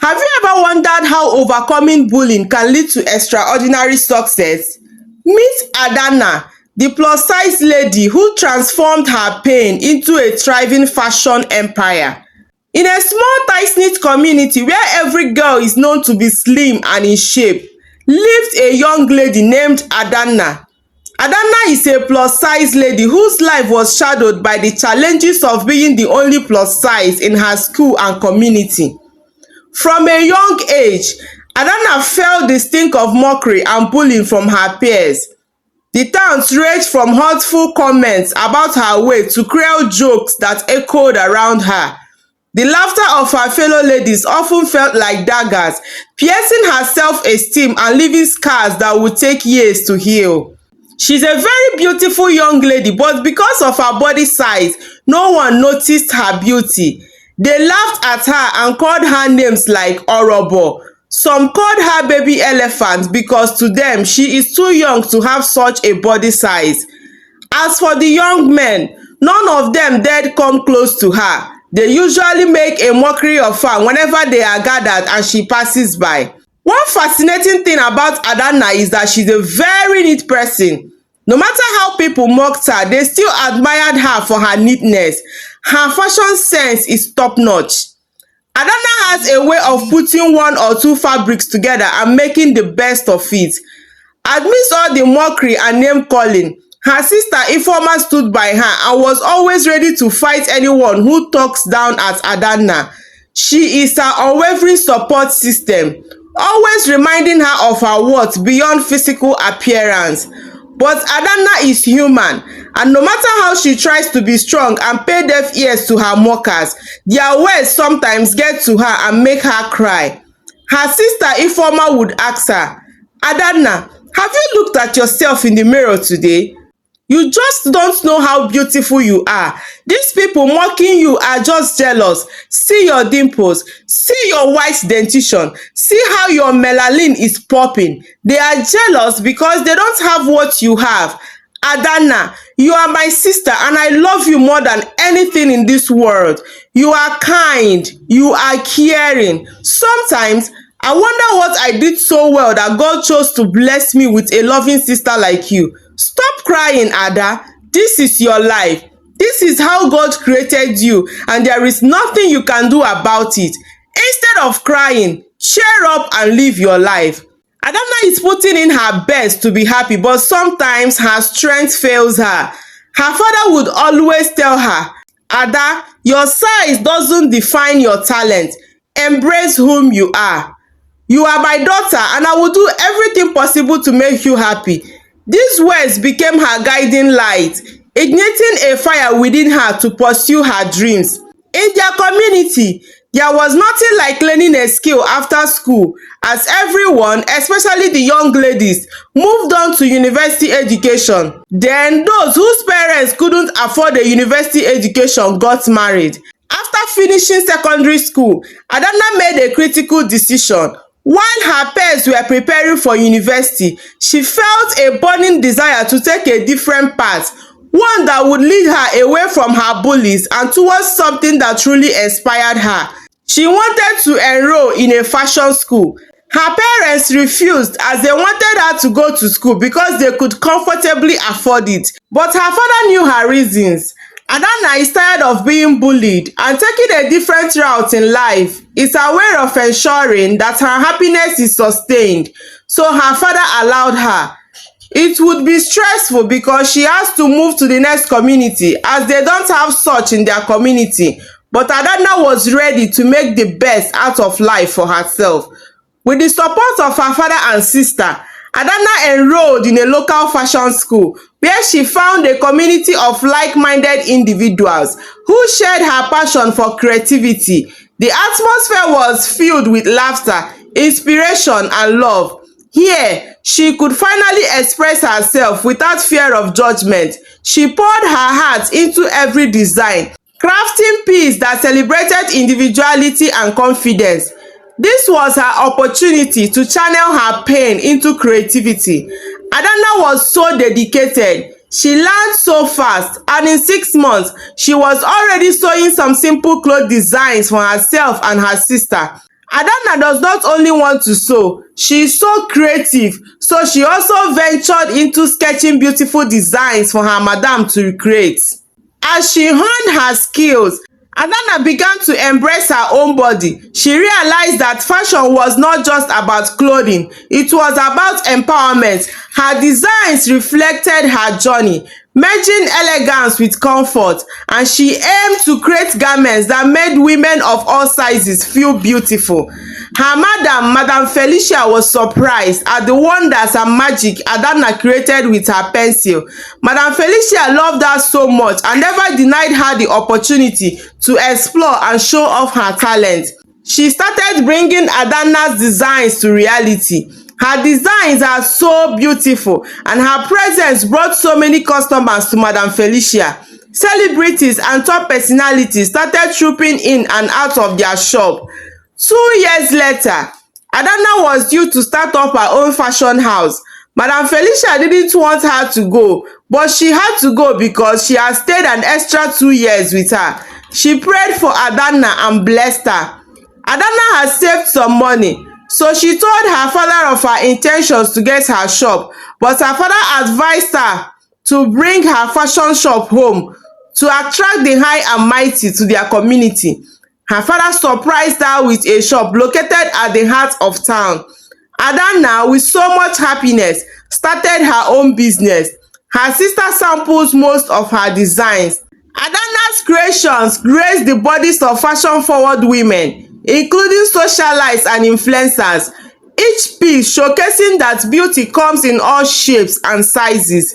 Have you ever wondered how overcoming bullying can lead to extraordinary success? Meet Adanna, the plus-size lady who transformed her pain into a thriving fashion empire. In a small tight-knit community where every girl is known to be slim and in shape, lived a young lady named Adanna. Adanna is a plus-size lady whose life was shadowed by the challenges of being the only plus-size in her school and community. From a young age, Adanna felt the stink of mockery and bullying from her peers. The taunts ranged from hurtful comments about her weight to cruel jokes that echoed around her. The laughter of her fellow ladies often felt like daggers, piercing her self-esteem and leaving scars that would take years to heal. She's a very beautiful young lady, but because of her body size, no one noticed her beauty. They laughed at her and called her names like Orobo. Some called her baby elephant because to them she is too young to have such a body size. As for the young men, none of them dared come close to her. They usually make a mockery of her whenever they are gathered and she passes by. One fascinating thing about Adanna is that she's a very neat person. No matter how people mocked her, they still admired her for her neatness. Her fashion sense is top-notch. Adanna has a way of putting one or two fabrics together and making the best of it. Amidst all the mockery and name-calling, her sister Ifeoma stood by her and was always ready to fight anyone who talks down at Adanna. She is her unwavering support system, always reminding her of her worth beyond physical appearance. But Adanna is human, and no matter how she tries to be strong and pay deaf ears to her mockers, their words sometimes get to her and make her cry. Her sister Ifeoma would ask her, "Adanna, have you looked at yourself in the mirror today? You just don't know how beautiful you are. These people mocking you are just jealous. See your dimples. See your white dentition. See how your melanin is popping. They are jealous because they don't have what you have. Adanna, you are my sister and I love you more than anything in this world. You are kind. You are caring. Sometimes I wonder what I did so well that God chose to bless me with a loving sister like you. Stop crying, Ada. This is your life. This is how God created you, and there is nothing you can do about it. Instead of crying, cheer up and live your life." Adanna is putting in her best to be happy, but sometimes her strength fails her. Her father would always tell her, "Ada, your size doesn't define your talent. Embrace whom you are. You are my daughter, and I will do everything possible to make you happy." These words became her guiding light, igniting a fire within her to pursue her dreams. In their community, there was nothing like learning a skill after school, as everyone, especially the young ladies, moved on to university education. Then those whose parents couldn't afford a university education got married. After finishing secondary school, Adanna made a critical decision. While her peers were preparing for university, she felt a burning desire to take a different path, one that would lead her away from her bullies and towards something that truly inspired her. She wanted to enroll in a fashion school. Her parents refused as they wanted her to go to school because they could comfortably afford it. But her father knew her reasons. Adanna is tired of being bullied, and taking a different route in life is her way of ensuring that her happiness is sustained. So her father allowed her. It would be stressful because she has to move to the next community as they don't have such in their community. But Adanna was ready to make the best out of life for herself. With the support of her father and sister, Adanna enrolled in a local fashion school where she found a community of like-minded individuals who shared her passion for creativity. The atmosphere was filled with laughter, inspiration, and love. Here, she could finally express herself without fear of judgment. She poured her heart into every design, crafting pieces that celebrated individuality and confidence. This was her opportunity to channel her pain into creativity. Adanna was so dedicated. She learned so fast, and in 6 months, she was already sewing some simple cloth designs for herself and her sister. Adanna does not only want to sew, she is so creative, so she also ventured into sketching beautiful designs for her madam to recreate. As she honed her skills, Adanna began to embrace her own body. She realized that fashion was not just about clothing, it was about empowerment. Her designs reflected her journey, merging elegance with comfort, and she aimed to create garments that made women of all sizes feel beautiful. Her Madam Felicia was surprised at the wonders and magic Adanna created with her pencil. Madam Felicia loved her so much and never denied her the opportunity to explore and show off her talent. She started bringing Adanna's designs to reality. Her designs are so beautiful and her presence brought so many customers to Madam Felicia. Celebrities and top personalities started trooping in and out of their shop. 2 years later, Adanna was due to start up her own fashion house. Madam Felicia didn't want her to go, but she had to go because she had stayed an extra 2 years with her. She prayed for Adanna and blessed her. Adanna had saved some money, so she told her father of her intentions to get her shop, but her father advised her to bring her fashion shop home to attract the high and mighty to their community. Her father surprised her with a shop located at the heart of town. Adanna, with so much happiness, started her own business. Her sister samples most of her designs. Adanna's creations graced the bodies of fashion-forward women, including socialites and influencers, each piece showcasing that beauty comes in all shapes and sizes.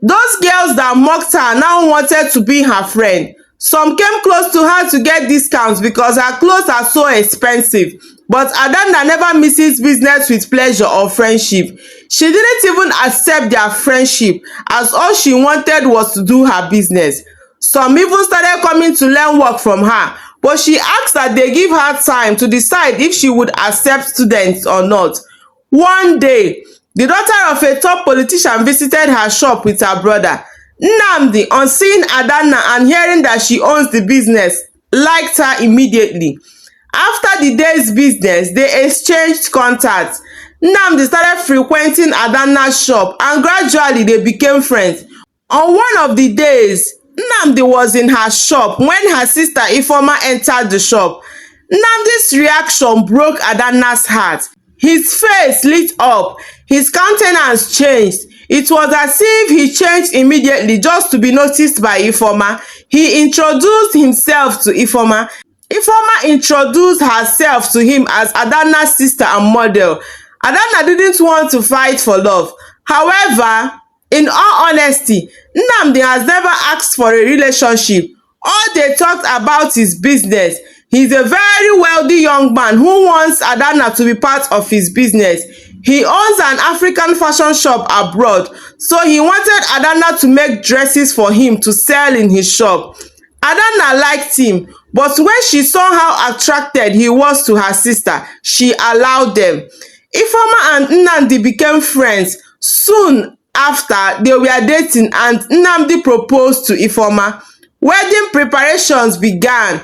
Those girls that mocked her now wanted to be her friend. Some came close to her to get discounts because her clothes are so expensive. But Adanna never misses business with pleasure or friendship. She didn't even accept their friendship, as all she wanted was to do her business. Some even started coming to learn work from her, but she asked that they give her time to decide if she would accept students or not. One day, the daughter of a top politician visited her shop with her brother. Nnamdi, on seeing Adanna and hearing that she owns the business, liked her immediately. After the day's business, they exchanged contacts. Nnamdi started frequenting Adanna's shop and gradually they became friends. On one of the days, Nnamdi was in her shop when her sister Ifeoma entered the shop. Nnamdi's reaction broke Adanna's heart. His face lit up, his countenance changed. It was as if he changed immediately just to be noticed by Ifeoma. He introduced himself to Ifeoma. Ifeoma introduced herself to him as Adanna's sister and model. Adanna didn't want to fight for love. However, in all honesty, Nnamdi has never asked for a relationship. All they talked about is business. He's a very wealthy young man who wants Adanna to be part of his business. He owns an African fashion shop abroad, so he wanted Adanna to make dresses for him to sell in his shop. Adanna liked him, but when she saw how attracted he was to her sister, she allowed them. Ifeoma and Nnamdi became friends. Soon after, they were dating and Nnamdi proposed to Ifeoma. Wedding preparations began,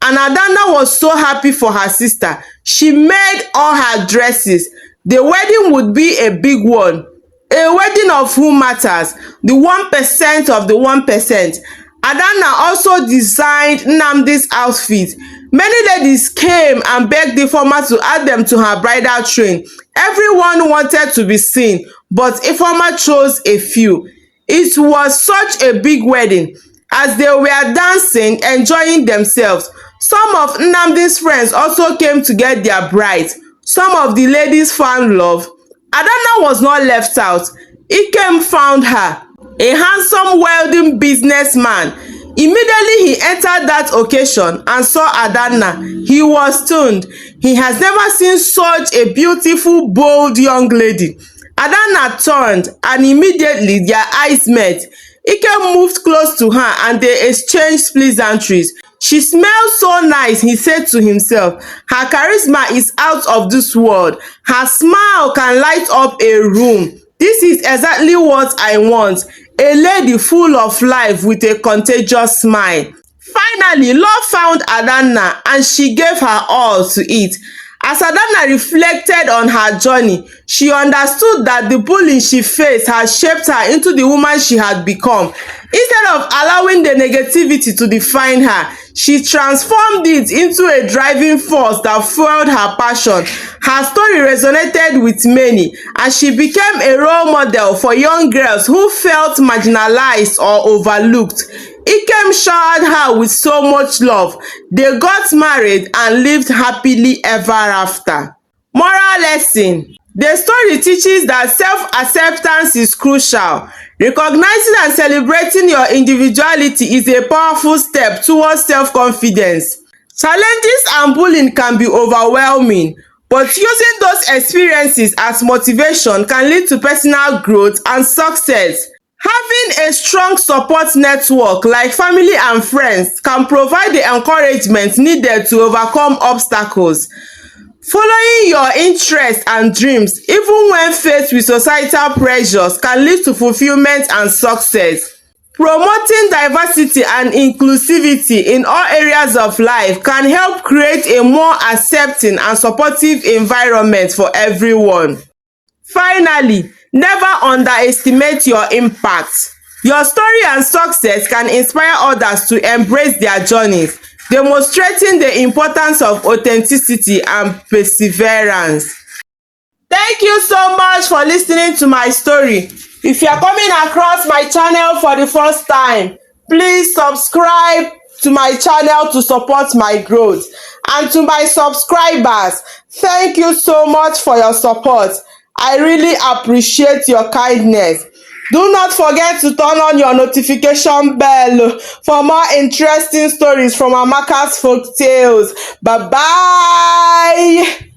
and Adanna was so happy for her sister. She made all her dresses. The wedding would be a big one, a wedding of who matters, the 1% of the 1%. Adanna also designed Nnamdi's outfit. Many ladies came and begged Ifeoma to add them to her bridal train. Everyone wanted to be seen, but Ifeoma chose a few. It was such a big wedding. As they were dancing, enjoying themselves, some of Nnamdi's friends also came to get their brides. Some of the ladies found love. Adanna was not left out. Ikem found her, a handsome, wealthy businessman. Immediately he entered that occasion and saw Adanna. He was stunned. He has never seen such a beautiful, bold young lady. Adanna turned and immediately their eyes met. Ikem moved close to her and they exchanged pleasantries. She smells so nice, he said to himself. Her charisma is out of this world. Her smile can light up a room. This is exactly what I want. A lady full of life with a contagious smile. Finally, love found Adanna and she gave her all to it. As Adanna reflected on her journey, she understood that the bullying she faced had shaped her into the woman she had become. Instead of allowing the negativity to define her, she transformed it into a driving force that fueled her passion. Her story resonated with many, and she became a role model for young girls who felt marginalized or overlooked. Ikem showered her with so much love. They got married and lived happily ever after. Moral lesson: the story teaches that self-acceptance is crucial. Recognizing and celebrating your individuality is a powerful step towards self-confidence. Challenges and bullying can be overwhelming, but using those experiences as motivation can lead to personal growth and success. Having a strong support network like family and friends can provide the encouragement needed to overcome obstacles. Following your interests and dreams, even when faced with societal pressures, can lead to fulfillment and success. Promoting diversity and inclusivity in all areas of life can help create a more accepting and supportive environment for everyone. Finally, never underestimate your impact. Your story and success can inspire others to embrace their journeys, demonstrating the importance of authenticity and perseverance. Thank you so much for listening to my story. If you are coming across my channel for the first time, please subscribe to my channel to support my growth. And to my subscribers, thank you so much for your support. I really appreciate your kindness. Do not forget to turn on your notification bell for more interesting stories from Amaka's Folk Tales. Bye bye.